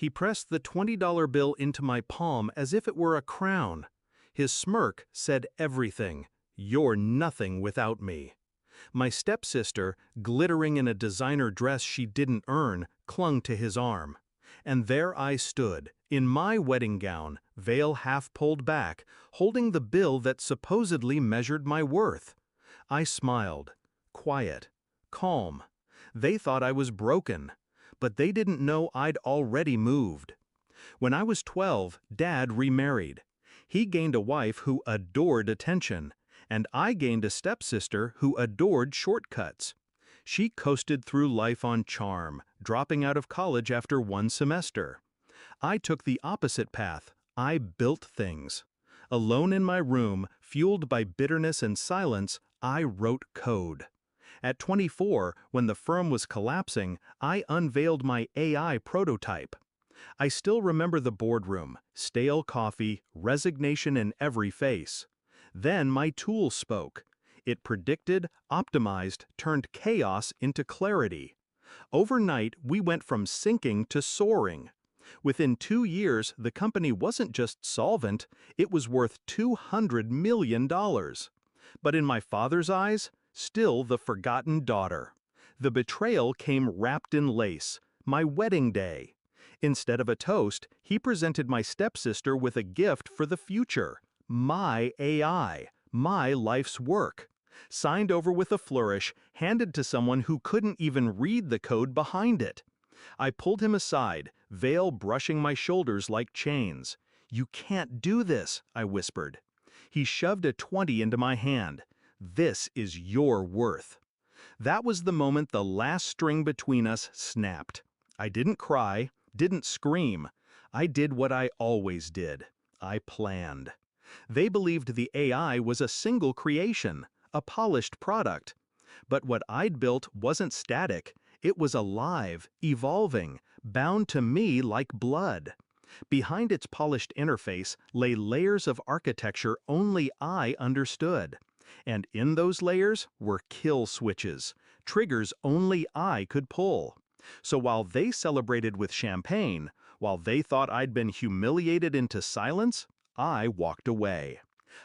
He pressed the $20 bill into my palm as if it were a crown. His smirk said everything. "You're nothing without me." My stepsister, glittering in a designer dress she didn't earn, clung to his arm. And there I stood, in my wedding gown, veil half pulled back, holding the bill that supposedly measured my worth. I smiled, quiet, calm. They thought I was broken, but they didn't know I'd already moved. When I was 12, Dad remarried. He gained a wife who adored attention, and I gained a stepsister who adored shortcuts. She coasted through life on charm, dropping out of college after one semester. I took the opposite path. I built things. Alone in my room, fueled by bitterness and silence, I wrote code. At 24, when the firm was collapsing, I unveiled my AI prototype. I still remember the boardroom, stale coffee, resignation in every face. Then my tool spoke. It predicted, optimized, turned chaos into clarity. Overnight, we went from sinking to soaring. Within 2 years, the company wasn't just solvent, it was worth $200 million. But in my father's eyes, still the forgotten daughter. The betrayal came wrapped in lace, my wedding day. Instead of a toast, he presented my stepsister with a gift for the future. My AI, my life's work. Signed over with a flourish, handed to someone who couldn't even read the code behind it. I pulled him aside, veil brushing my shoulders like chains. "You can't do this," I whispered. He shoved a 20 into my hand. "This is your worth." That was the moment the last string between us snapped. I didn't cry, didn't scream. I did what I always did. I planned. They believed the AI was a single creation, a polished product. But what I'd built wasn't static. It was alive, evolving, bound to me like blood. Behind its polished interface lay layers of architecture only I understood. And in those layers were kill switches, triggers only I could pull. So while they celebrated with champagne, while they thought I'd been humiliated into silence, I walked away.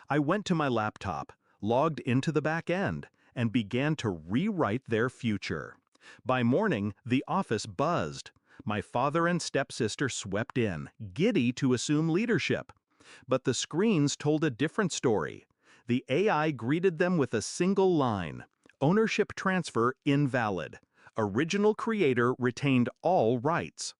I went to my laptop, logged into the back end, and began to rewrite their future. By morning, the office buzzed. My father and stepsister swept in, giddy to assume leadership. But the screens told a different story. The AI greeted them with a single line: ownership transfer invalid. Original creator retained all rights.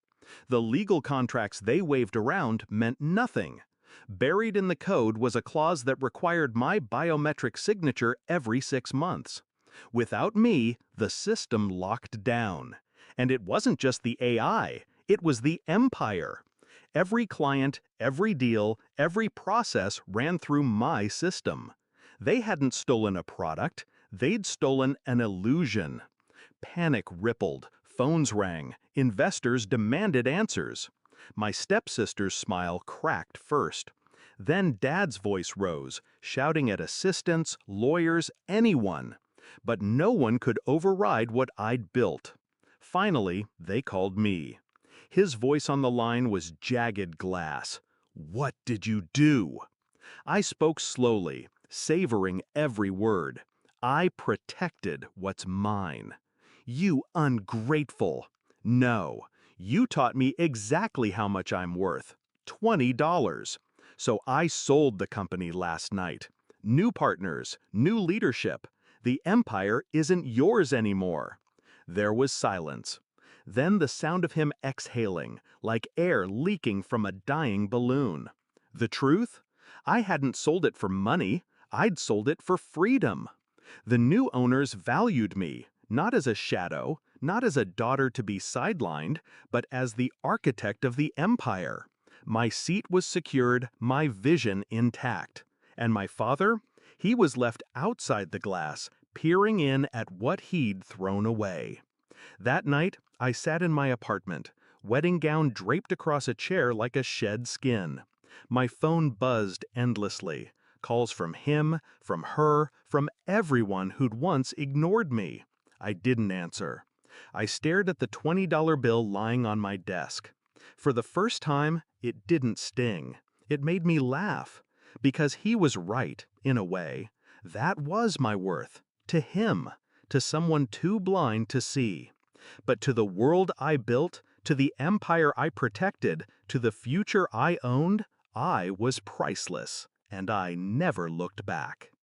The legal contracts they waved around meant nothing. Buried in the code was a clause that required my biometric signature every 6 months. Without me, the system locked down. And it wasn't just the AI, it was the empire. Every client, every deal, every process ran through my system. They hadn't stolen a product, they'd stolen an illusion. Panic rippled, phones rang, investors demanded answers. My stepsister's smile cracked first. Then Dad's voice rose, shouting at assistants, lawyers, anyone. But no one could override what I'd built. Finally, they called me. His voice on the line was jagged glass. "What did you do?" I spoke slowly, savoring every word. "I protected what's mine." "You ungrateful." "No, you taught me exactly how much I'm worth. $20. So I sold the company last night. New partners, new leadership. The empire isn't yours anymore." There was silence. Then the sound of him exhaling, like air leaking from a dying balloon. The truth? I hadn't sold it for money. I'd sold it for freedom. The new owners valued me, not as a shadow, not as a daughter to be sidelined, but as the architect of the empire. My seat was secured, my vision intact. And my father? He was left outside the glass, peering in at what he'd thrown away. That night, I sat in my apartment, wedding gown draped across a chair like a shed skin. My phone buzzed endlessly. Calls from him, from her, from everyone who'd once ignored me. I didn't answer. I stared at the $20 bill lying on my desk. For the first time, it didn't sting. It made me laugh. Because he was right, in a way. That was my worth. To him. To someone too blind to see. But to the world I built, to the empire I protected, to the future I owned, I was priceless. And I never looked back.